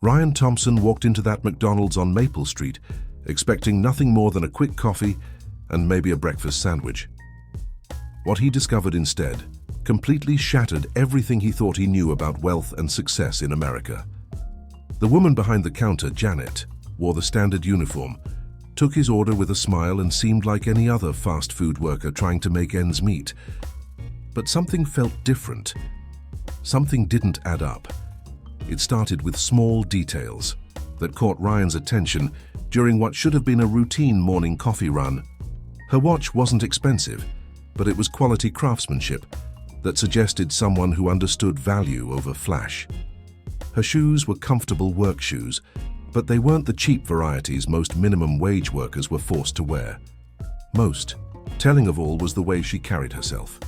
Ryan Thompson walked into that McDonald's on Maple Street, expecting nothing more than a quick coffee and maybe a breakfast sandwich. What he discovered instead completely shattered everything he thought he knew about wealth and success in America. The woman behind the counter, Janet, wore the standard uniform, took his order with a smile and seemed like any other fast food worker trying to make ends meet. But something felt different. Something didn't add up. It started with small details that caught Ryan's attention during what should have been a routine morning coffee run. Her watch wasn't expensive, but it was quality craftsmanship that suggested someone who understood value over flash. Her shoes were comfortable work shoes, but they weren't the cheap varieties most minimum wage workers were forced to wear. Most telling of all was the way she carried herself.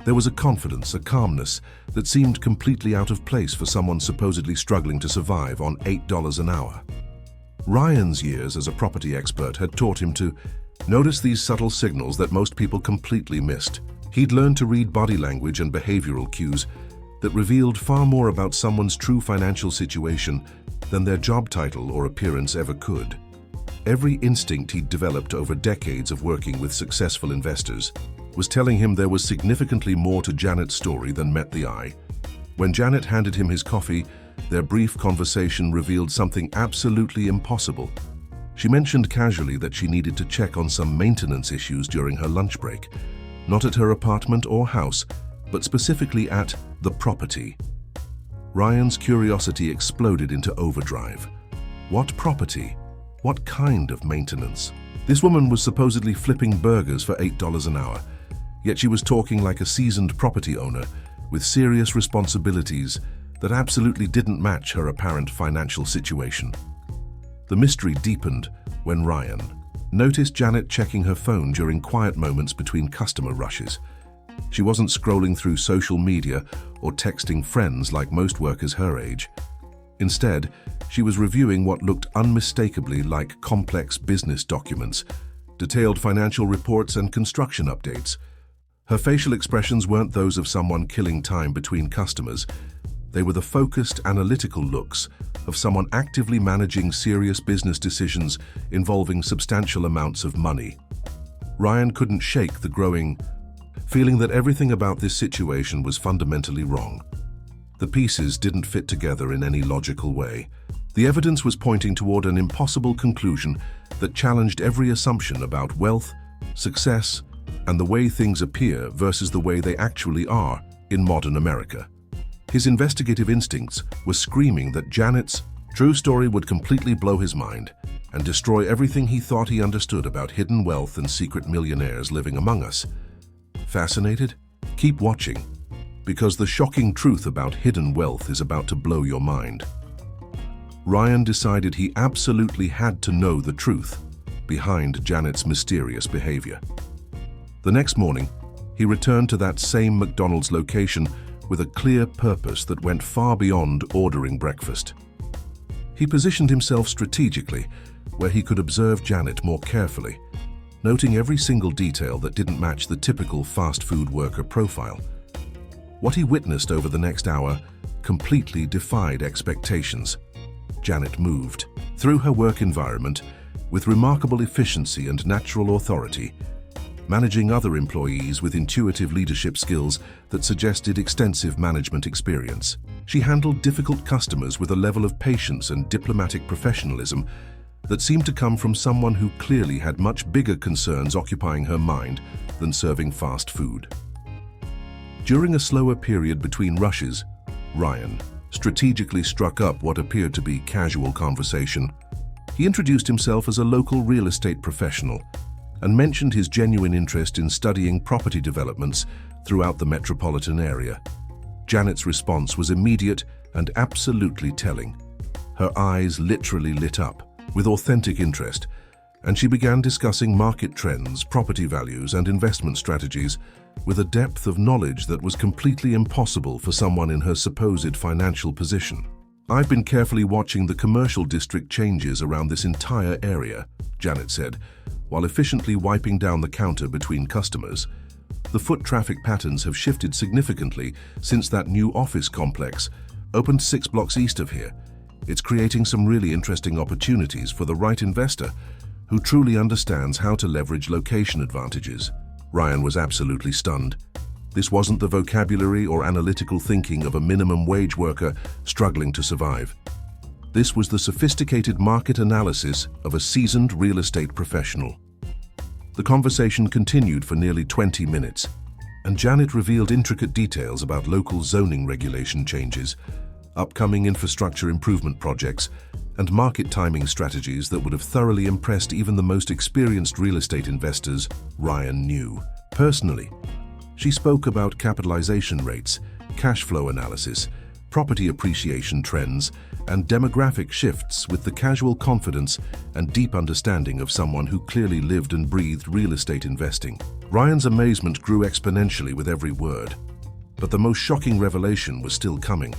There was a confidence, a calmness that seemed completely out of place for someone supposedly struggling to survive on $8 an hour. Ryan's years as a property expert had taught him to notice these subtle signals that most people completely missed. He'd learned to read body language and behavioral cues that revealed far more about someone's true financial situation than their job title or appearance ever could. Every instinct he'd developed over decades of working with successful investors was telling him there was significantly more to Janet's story than met the eye. When Janet handed him his coffee, their brief conversation revealed something absolutely impossible. She mentioned casually that she needed to check on some maintenance issues during her lunch break, not at her apartment or house, but specifically at the property. Ryan's curiosity exploded into overdrive. What property? What kind of maintenance? This woman was supposedly flipping burgers for $8 an hour, yet she was talking like a seasoned property owner with serious responsibilities that absolutely didn't match her apparent financial situation. The mystery deepened when Ryan noticed Janet checking her phone during quiet moments between customer rushes. She wasn't scrolling through social media or texting friends like most workers her age. Instead, she was reviewing what looked unmistakably like complex business documents, detailed financial reports and construction updates. Her facial expressions weren't those of someone killing time between customers. They were the focused, analytical looks of someone actively managing serious business decisions involving substantial amounts of money. Ryan couldn't shake the growing feeling that everything about this situation was fundamentally wrong. The pieces didn't fit together in any logical way. The evidence was pointing toward an impossible conclusion that challenged every assumption about wealth, success, and the way things appear versus the way they actually are in modern America. His investigative instincts were screaming that Janet's true story would completely blow his mind and destroy everything he thought he understood about hidden wealth and secret millionaires living among us. Fascinated? Keep watching, because the shocking truth about hidden wealth is about to blow your mind. Ryan decided he absolutely had to know the truth behind Janet's mysterious behavior. The next morning, he returned to that same McDonald's location with a clear purpose that went far beyond ordering breakfast. He positioned himself strategically where he could observe Janet more carefully, noting every single detail that didn't match the typical fast food worker profile. What he witnessed over the next hour completely defied expectations. Janet moved through her work environment with remarkable efficiency and natural authority, managing other employees with intuitive leadership skills that suggested extensive management experience. She handled difficult customers with a level of patience and diplomatic professionalism that seemed to come from someone who clearly had much bigger concerns occupying her mind than serving fast food. During a slower period between rushes, Ryan strategically struck up what appeared to be casual conversation. He introduced himself as a local real estate professional and mentioned his genuine interest in studying property developments throughout the metropolitan area. Janet's response was immediate and absolutely telling. Her eyes literally lit up with authentic interest, and she began discussing market trends, property values, and investment strategies with a depth of knowledge that was completely impossible for someone in her supposed financial position. "I've been carefully watching the commercial district changes around this entire area," Janet said, while efficiently wiping down the counter between customers. "The foot traffic patterns have shifted significantly since that new office complex opened 6 blocks east of here. It's creating some really interesting opportunities for the right investor who truly understands how to leverage location advantages. Ryan was absolutely stunned. This wasn't the vocabulary or analytical thinking of a minimum wage worker struggling to survive. This was the sophisticated market analysis of a seasoned real estate professional. The conversation continued for nearly 20 minutes, and Janet revealed intricate details about local zoning regulation changes, upcoming infrastructure improvement projects, and market timing strategies that would have thoroughly impressed even the most experienced real estate investors Ryan knew. Personally, she spoke about capitalization rates, cash flow analysis, property appreciation trends, and demographic shifts with the casual confidence and deep understanding of someone who clearly lived and breathed real estate investing. Ryan's amazement grew exponentially with every word. But the most shocking revelation was still coming.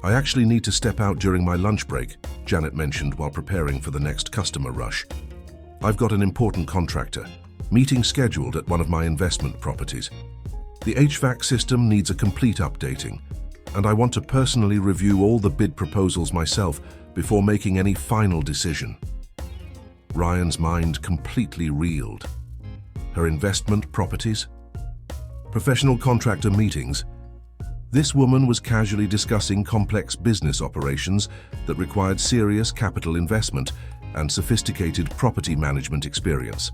"I actually need to step out during my lunch break," Janet mentioned while preparing for the next customer rush. "I've got an important contractor meeting scheduled at one of my investment properties. The HVAC system needs a complete updating, and I want to personally review all the bid proposals myself before making any final decision." Ryan's mind completely reeled. Her investment properties? Professional contractor meetings? This woman was casually discussing complex business operations that required serious capital investment and sophisticated property management experience.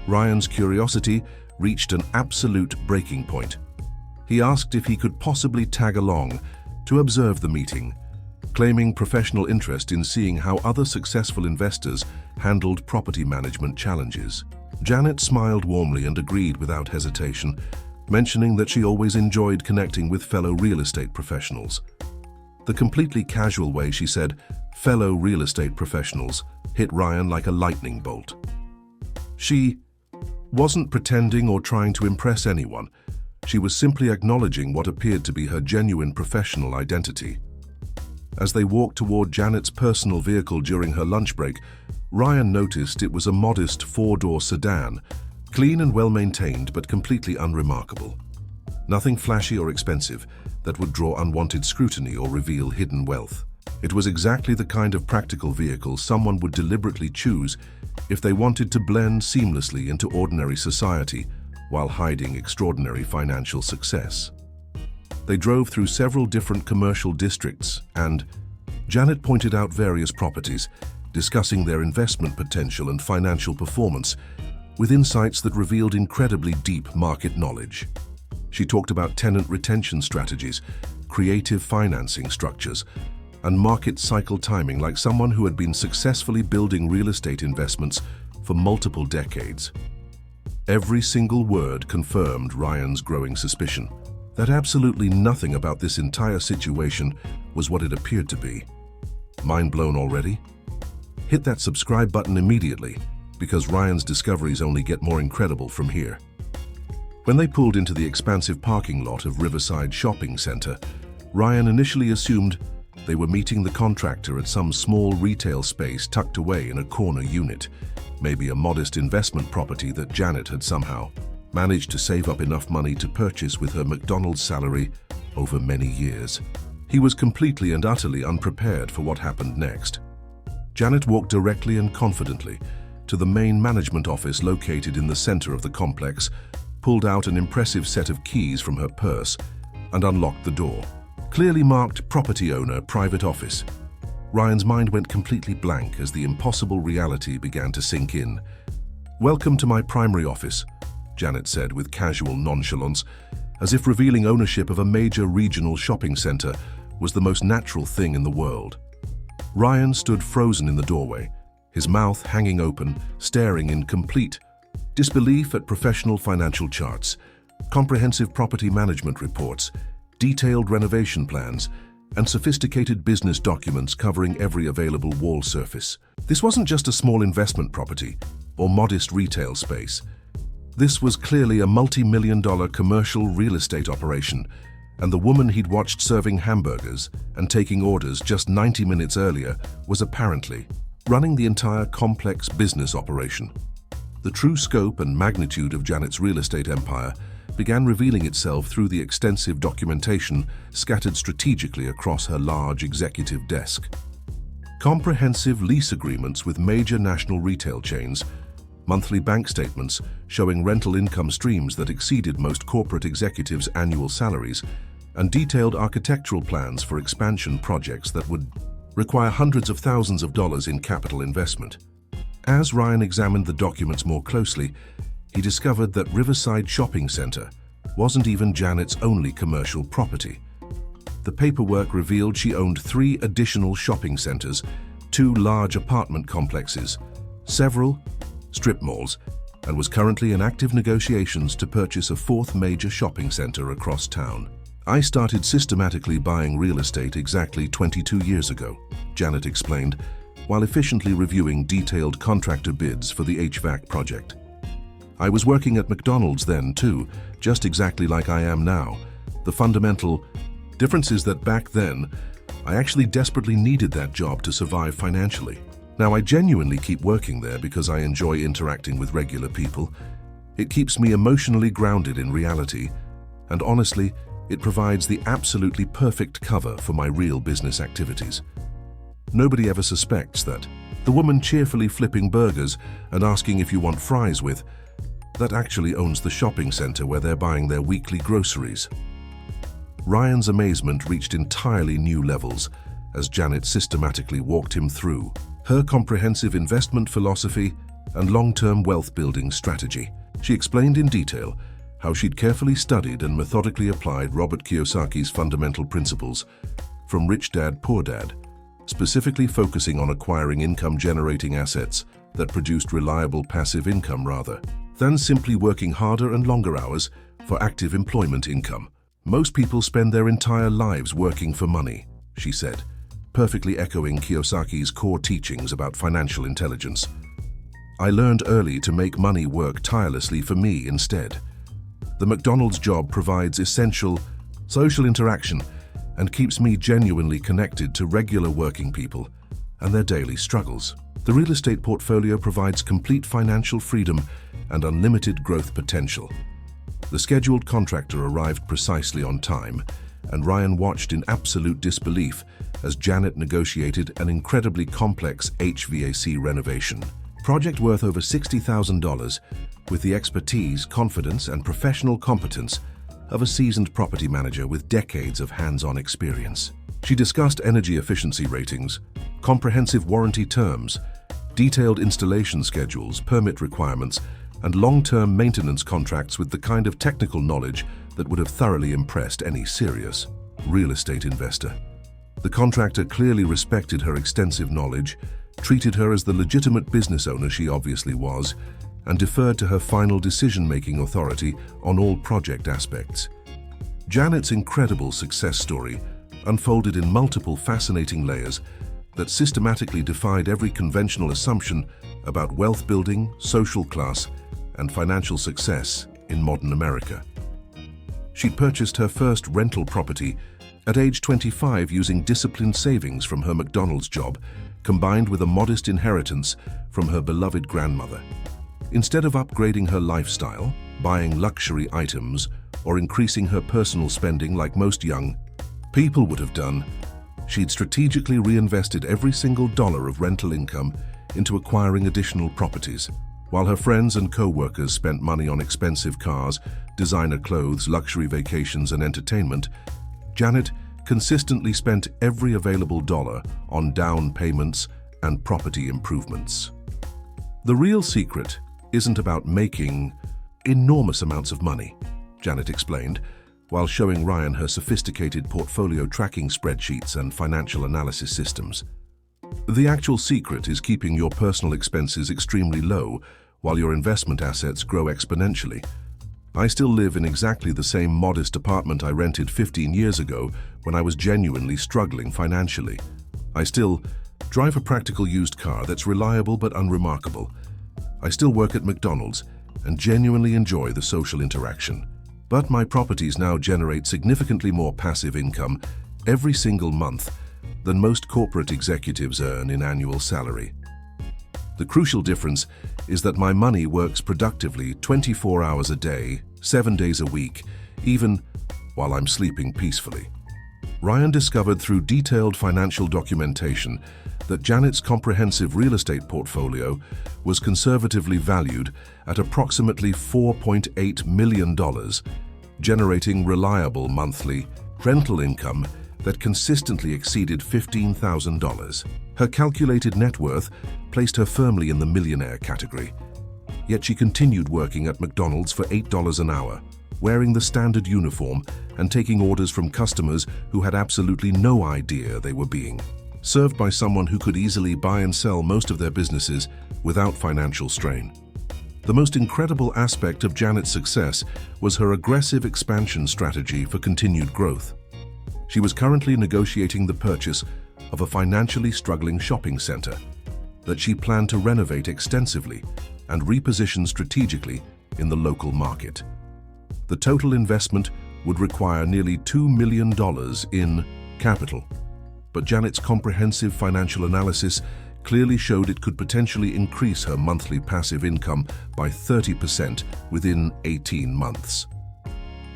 Ryan's curiosity reached an absolute breaking point. He asked if he could possibly tag along to observe the meeting, claiming professional interest in seeing how other successful investors handled property management challenges. Janet smiled warmly and agreed without hesitation, mentioning that she always enjoyed connecting with fellow real estate professionals. The completely casual way she said "fellow real estate professionals" hit Ryan like a lightning bolt. She wasn't pretending or trying to impress anyone. She was simply acknowledging what appeared to be her genuine professional identity. As they walked toward Janet's personal vehicle during her lunch break, Ryan noticed it was a modest four-door sedan, clean and well-maintained but completely unremarkable. Nothing flashy or expensive that would draw unwanted scrutiny or reveal hidden wealth. It was exactly the kind of practical vehicle someone would deliberately choose if they wanted to blend seamlessly into ordinary society while hiding extraordinary financial success. They drove through several different commercial districts and Janet pointed out various properties, discussing their investment potential and financial performance with insights that revealed incredibly deep market knowledge. She talked about tenant retention strategies, creative financing structures, and market cycle timing like someone who had been successfully building real estate investments for multiple decades. Every single word confirmed Ryan's growing suspicion that absolutely nothing about this entire situation was what it appeared to be. Mind blown already? Hit that subscribe button immediately, because Ryan's discoveries only get more incredible from here. When they pulled into the expansive parking lot of Riverside Shopping Center, Ryan initially assumed they were meeting the contractor at some small retail space tucked away in a corner unit, maybe a modest investment property that Janet had somehow managed to save up enough money to purchase with her McDonald's salary over many years. He was completely and utterly unprepared for what happened next. Janet walked directly and confidently to the main management office located in the center of the complex, pulled out an impressive set of keys from her purse, and unlocked the door. Clearly marked Property Owner, Private Office. Ryan's mind went completely blank as the impossible reality began to sink in. "Welcome to my primary office," Janet said with casual nonchalance, as if revealing ownership of a major regional shopping center was the most natural thing in the world. Ryan stood frozen in the doorway, his mouth hanging open, staring in complete disbelief at professional financial charts, comprehensive property management reports, detailed renovation plans, and sophisticated business documents covering every available wall surface. This wasn't just a small investment property or modest retail space. This was clearly a multi-million-dollar commercial real estate operation, and the woman he'd watched serving hamburgers and taking orders just 90 minutes earlier was apparently running the entire complex business operation. The true scope and magnitude of Janet's real estate empire began revealing itself through the extensive documentation scattered strategically across her large executive desk. Comprehensive lease agreements with major national retail chains, monthly bank statements showing rental income streams that exceeded most corporate executives' annual salaries, and detailed architectural plans for expansion projects that would require hundreds of thousands of dollars in capital investment. As Ryan examined the documents more closely, he discovered that Riverside Shopping Center wasn't even Janet's only commercial property. The paperwork revealed she owned 3 additional shopping centers, 2 large apartment complexes, several strip malls, and was currently in active negotiations to purchase a 4th major shopping center across town. "I started systematically buying real estate exactly 22 years ago," Janet explained, while efficiently reviewing detailed contractor bids for the HVAC project. "I was working at McDonald's then too, just exactly like I am now. The fundamental difference is that back then, I actually desperately needed that job to survive financially. Now I genuinely keep working there because I enjoy interacting with regular people. It keeps me emotionally grounded in reality, and honestly, it provides the absolutely perfect cover for my real business activities." Nobody ever suspects that the woman cheerfully flipping burgers and asking if you want fries with, that actually owns the shopping center where they're buying their weekly groceries. Ryan's amazement reached entirely new levels as Janet systematically walked him through her comprehensive investment philosophy and long-term wealth-building strategy. She explained in detail how she'd carefully studied and methodically applied Robert Kiyosaki's fundamental principles from Rich Dad, Poor Dad, specifically focusing on acquiring income-generating assets that produced reliable passive income rather than simply working harder and longer hours for active employment income. "Most people spend their entire lives working for money," she said, perfectly echoing Kiyosaki's core teachings about financial intelligence. "I learned early to make money work tirelessly for me instead. The McDonald's job provides essential social interaction and keeps me genuinely connected to regular working people and their daily struggles. The real estate portfolio provides complete financial freedom and unlimited growth potential." The scheduled contractor arrived precisely on time, and Ryan watched in absolute disbelief as Janet negotiated an incredibly complex HVAC renovation project worth over $60,000 with the expertise, confidence, and professional competence of a seasoned property manager with decades of hands-on experience. She discussed energy efficiency ratings, comprehensive warranty terms, detailed installation schedules, permit requirements, and long-term maintenance contracts with the kind of technical knowledge that would have thoroughly impressed any serious real estate investor. The contractor clearly respected her extensive knowledge, treated her as the legitimate business owner she obviously was, and deferred to her final decision-making authority on all project aspects. Janet's incredible success story unfolded in multiple fascinating layers that systematically defied every conventional assumption about wealth building, social class, and financial success in modern America. She purchased her first rental property at age 25 using disciplined savings from her McDonald's job, combined with a modest inheritance from her beloved grandmother. Instead of upgrading her lifestyle, buying luxury items, or increasing her personal spending like most young people would have done, she'd strategically reinvested every single dollar of rental income into acquiring additional properties. While her friends and co-workers spent money on expensive cars, designer clothes, luxury vacations, and entertainment, Janet consistently spent every available dollar on down payments and property improvements. The real secret isn't about making enormous amounts of money, Janet explained, while showing Ryan her sophisticated portfolio tracking spreadsheets and financial analysis systems. "The actual secret is keeping your personal expenses extremely low while your investment assets grow exponentially. I still live in exactly the same modest apartment I rented 15 years ago when I was genuinely struggling financially. I still drive a practical used car that's reliable but unremarkable. I still work at McDonald's and genuinely enjoy the social interaction. But my properties now generate significantly more passive income every single month than most corporate executives earn in annual salary. The crucial difference is that my money works productively 24 hours a day, 7 days a week, even while I'm sleeping peacefully." Ryan discovered through detailed financial documentation that Janet's comprehensive real estate portfolio was conservatively valued at approximately $4.8 million, generating reliable monthly rental income that consistently exceeded $15,000. Her calculated net worth placed her firmly in the millionaire category. Yet she continued working at McDonald's for $8 an hour, wearing the standard uniform and taking orders from customers who had absolutely no idea they were being served by someone who could easily buy and sell most of their businesses without financial strain. The most incredible aspect of Janet's success was her aggressive expansion strategy for continued growth. She was currently negotiating the purchase of a financially struggling shopping center that she planned to renovate extensively and reposition strategically in the local market. The total investment would require nearly $2 million in capital, but Janet's comprehensive financial analysis clearly showed it could potentially increase her monthly passive income by 30% within 18 months.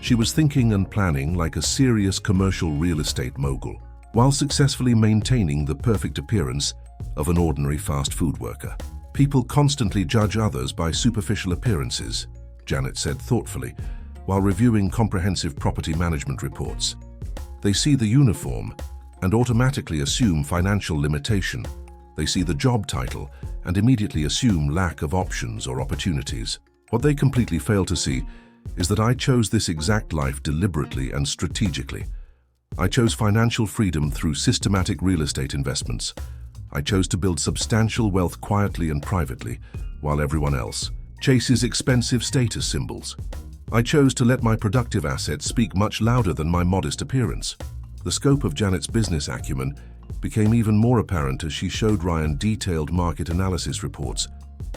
She was thinking and planning like a serious commercial real estate mogul, while successfully maintaining the perfect appearance of an ordinary fast food worker. People constantly judge others by superficial appearances, Janet said thoughtfully, while reviewing comprehensive property management reports. They see the uniform and automatically assume financial limitation. They see the job title and immediately assume lack of options or opportunities. What they completely fail to see is that I chose this exact life deliberately and strategically. I chose financial freedom through systematic real estate investments. I chose to build substantial wealth quietly and privately, while everyone else chases expensive status symbols. I chose to let my productive assets speak much louder than my modest appearance. The scope of Janet's business acumen became even more apparent as she showed Ryan detailed market analysis reports,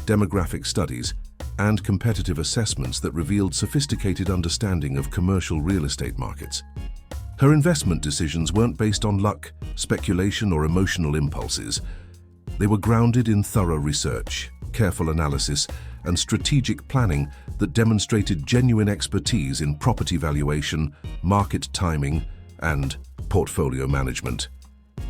demographic studies, and competitive assessments that revealed sophisticated understanding of commercial real estate markets. Her investment decisions weren't based on luck, speculation, or emotional impulses. They were grounded in thorough research, careful analysis, and strategic planning that demonstrated genuine expertise in property valuation, market timing, and portfolio management.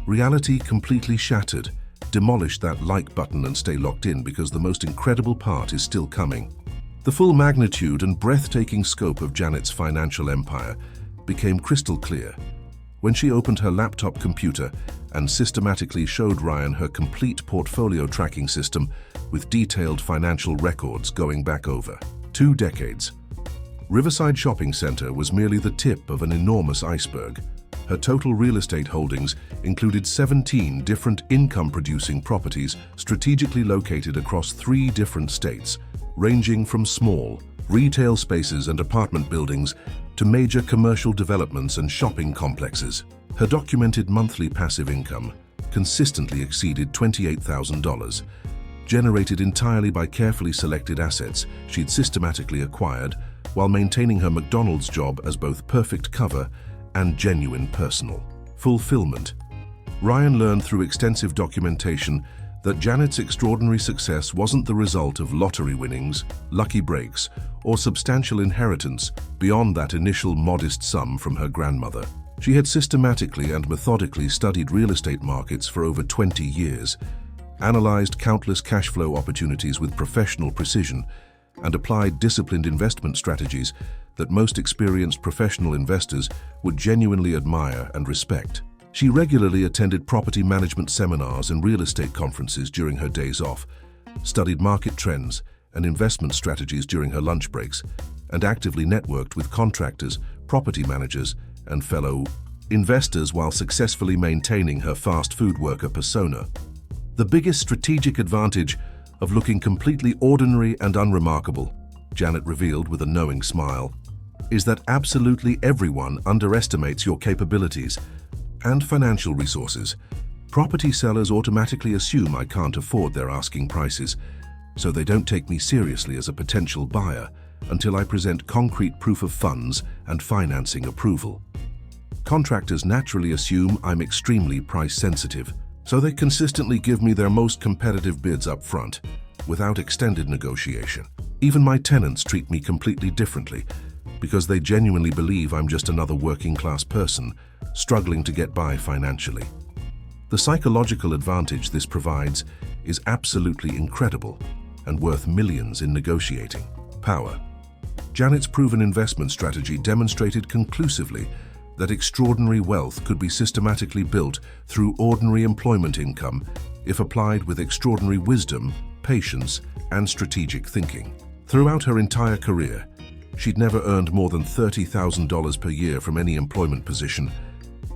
Reality completely shattered. Demolish that like button and stay locked in, because the most incredible part is still coming. The full magnitude and breathtaking scope of Janet's financial empire became crystal clear when she opened her laptop computer and systematically showed Ryan her complete portfolio tracking system with detailed financial records going back over 2 decades. Riverside Shopping Center was merely the tip of an enormous iceberg. Her total real estate holdings included 17 different income-producing properties strategically located across 3 different states, ranging from small retail spaces and apartment buildings to major commercial developments and shopping complexes. Her documented monthly passive income consistently exceeded $28,000, generated entirely by carefully selected assets she'd systematically acquired while maintaining her McDonald's job as both perfect cover and genuine personal fulfillment. Ryan learned through extensive documentation that Janet's extraordinary success wasn't the result of lottery winnings, lucky breaks, or substantial inheritance beyond that initial modest sum from her grandmother. She had systematically and methodically studied real estate markets for over 20 years, analyzed countless cash flow opportunities with professional precision, and applied disciplined investment strategies that most experienced professional investors would genuinely admire and respect. She regularly attended property management seminars and real estate conferences during her days off, studied market trends and investment strategies during her lunch breaks, and actively networked with contractors, property managers, and fellow investors while successfully maintaining her fast food worker persona. The biggest strategic advantage of looking completely ordinary and unremarkable, Janet revealed with a knowing smile, is that absolutely everyone underestimates your capabilities and financial resources. Property sellers automatically assume I can't afford their asking prices, so they don't take me seriously as a potential buyer until I present concrete proof of funds and financing approval. Contractors naturally assume I'm extremely price sensitive, so they consistently give me their most competitive bids up front, without extended negotiation. Even my tenants treat me completely differently. because they genuinely believe I'm just another working-class person struggling to get by financially. The psychological advantage this provides is absolutely incredible and worth millions in negotiating power. Janet's proven investment strategy demonstrated conclusively that extraordinary wealth could be systematically built through ordinary employment income if applied with extraordinary wisdom, patience, and strategic thinking. Throughout her entire career, she'd never earned more than $30,000 per year from any employment position,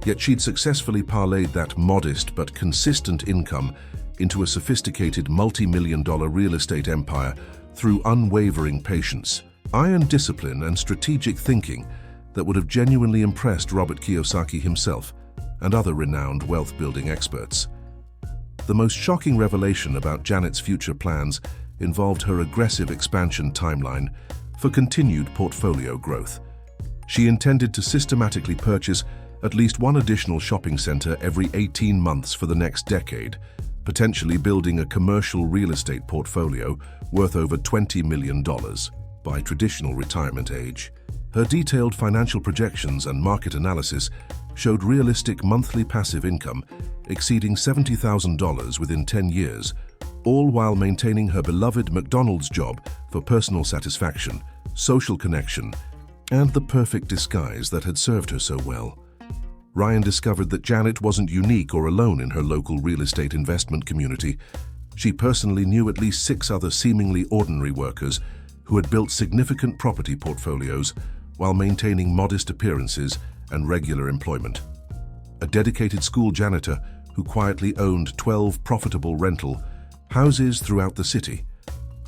yet she'd successfully parlayed that modest but consistent income into a sophisticated multi-million-dollar real estate empire through unwavering patience, iron discipline, and strategic thinking that would have genuinely impressed Robert Kiyosaki himself and other renowned wealth-building experts. The most shocking revelation about Janet's future plans involved her aggressive expansion timeline for continued portfolio growth. She intended to systematically purchase at least one additional shopping center every 18 months for the next decade, potentially building a commercial real estate portfolio worth over $20 million by traditional retirement age. Her detailed financial projections and market analysis showed realistic monthly passive income exceeding $70,000 within 10 years, all while maintaining her beloved McDonald's job for personal satisfaction, social connection, and the perfect disguise that had served her so well. Ryan discovered that Janet wasn't unique or alone in her local real estate investment community. She personally knew at least 6 other seemingly ordinary workers who had built significant property portfolios while maintaining modest appearances and regular employment. A dedicated school janitor who quietly owned 12 profitable rental houses throughout the city,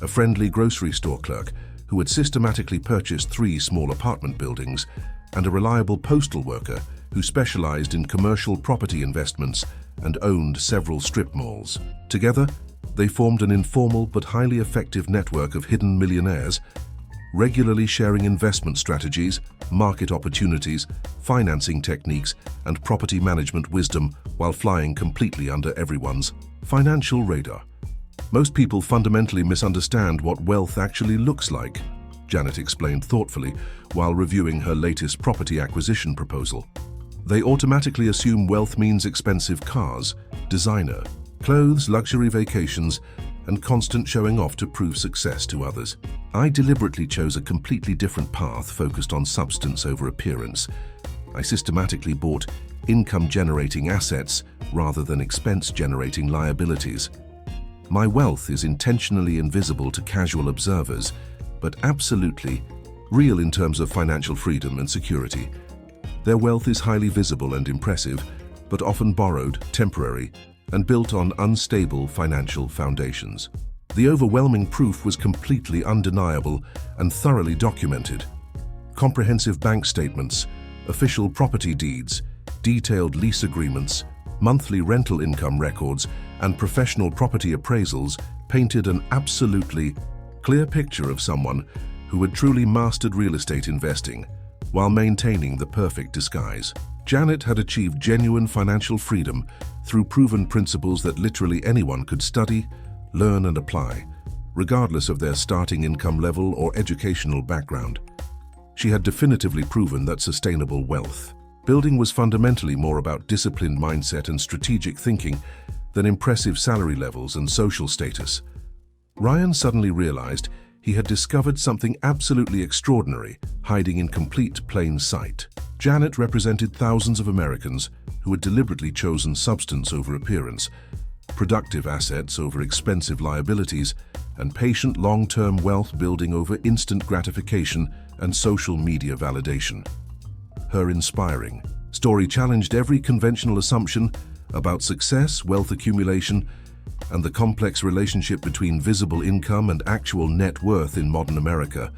a friendly grocery store clerk who had systematically purchased 3 small apartment buildings, and a reliable postal worker who specialized in commercial property investments and owned several strip malls. Together, they formed an informal but highly effective network of hidden millionaires, regularly sharing investment strategies, market opportunities, financing techniques, and property management wisdom while flying completely under everyone's financial radar. Most people fundamentally misunderstand what wealth actually looks like, Janet explained thoughtfully while reviewing her latest property acquisition proposal. They automatically assume wealth means expensive cars, designer, clothes, luxury vacations, and constant showing off to prove success to others. I deliberately chose a completely different path focused on substance over appearance. I systematically bought income-generating assets rather than expense-generating liabilities. My wealth is intentionally invisible to casual observers, but absolutely real in terms of financial freedom and security. Their wealth is highly visible and impressive, but often borrowed, temporary, and built on unstable financial foundations. The overwhelming proof was completely undeniable and thoroughly documented. Comprehensive bank statements, official property deeds, detailed lease agreements, monthly rental income records, and professional property appraisals painted an absolutely clear picture of someone who had truly mastered real estate investing while maintaining the perfect disguise. Janet had achieved genuine financial freedom through proven principles that literally anyone could study, learn, and apply, regardless of their starting income level or educational background. She had definitively proven that sustainable wealth building was fundamentally more about disciplined mindset and strategic thinking than impressive salary levels and social status. Ryan suddenly realized he had discovered something absolutely extraordinary, hiding in complete plain sight. Janet represented thousands of Americans who had deliberately chosen substance over appearance, productive assets over expensive liabilities, and patient long-term wealth building over instant gratification and social media validation. Her inspiring story challenged every conventional assumption about success, wealth accumulation, and the complex relationship between visible income and actual net worth in modern America.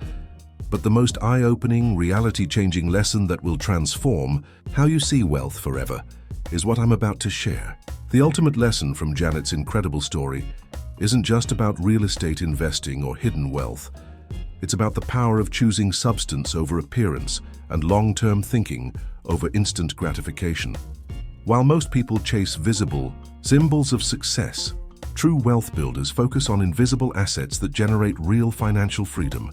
But the most eye-opening, reality-changing lesson that will transform how you see wealth forever is what I'm about to share. The ultimate lesson from Janet's incredible story isn't just about real estate investing or hidden wealth. It's about the power of choosing substance over appearance and long-term thinking over instant gratification. While most people chase visible symbols of success, true wealth builders focus on invisible assets that generate real financial freedom.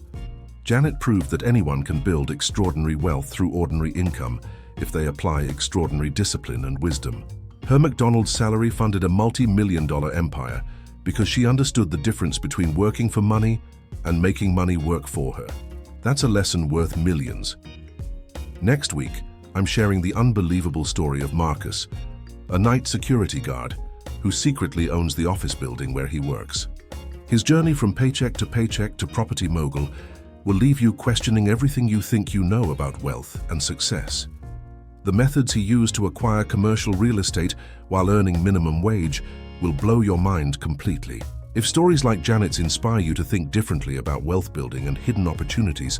Janet proved that anyone can build extraordinary wealth through ordinary income if they apply extraordinary discipline and wisdom. Her McDonald's salary funded a multi-million-dollar empire because she understood the difference between working for money and making money work for her. That's a lesson worth millions. Next week, I'm sharing the unbelievable story of Marcus, a night security guard who secretly owns the office building where he works. His journey from paycheck to property mogul will leave you questioning everything you think you know about wealth and success. The methods he used to acquire commercial real estate while earning minimum wage will blow your mind completely. If stories like Janet's inspire you to think differently about wealth building and hidden opportunities,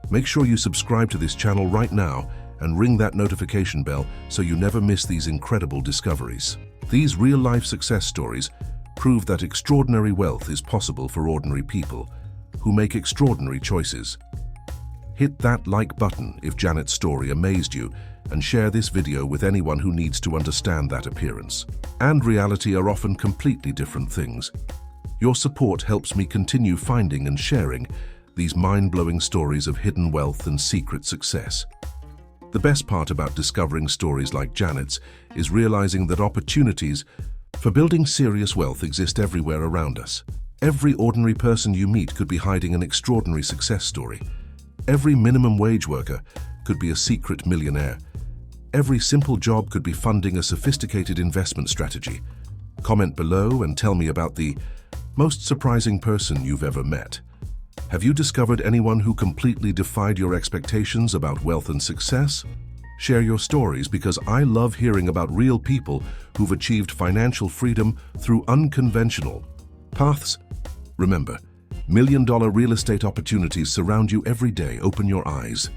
make sure you subscribe to this channel right now and ring that notification bell so you never miss these incredible discoveries. These real-life success stories prove that extraordinary wealth is possible for ordinary people who make extraordinary choices. Hit that like button if Janet's story amazed you, and share this video with anyone who needs to understand that appearance and reality are often completely different things. Your support helps me continue finding and sharing these mind-blowing stories of hidden wealth and secret success. The best part about discovering stories like Janet's is realizing that opportunities for building serious wealth exist everywhere around us. Every ordinary person you meet could be hiding an extraordinary success story. Every minimum wage worker could be a secret millionaire. Every simple job could be funding a sophisticated investment strategy. Comment below and tell me about the most surprising person you've ever met. Have you discovered anyone who completely defied your expectations about wealth and success? Share your stories because I love hearing about real people who've achieved financial freedom through unconventional paths. Remember, million-dollar real estate opportunities surround you every day. Open your eyes.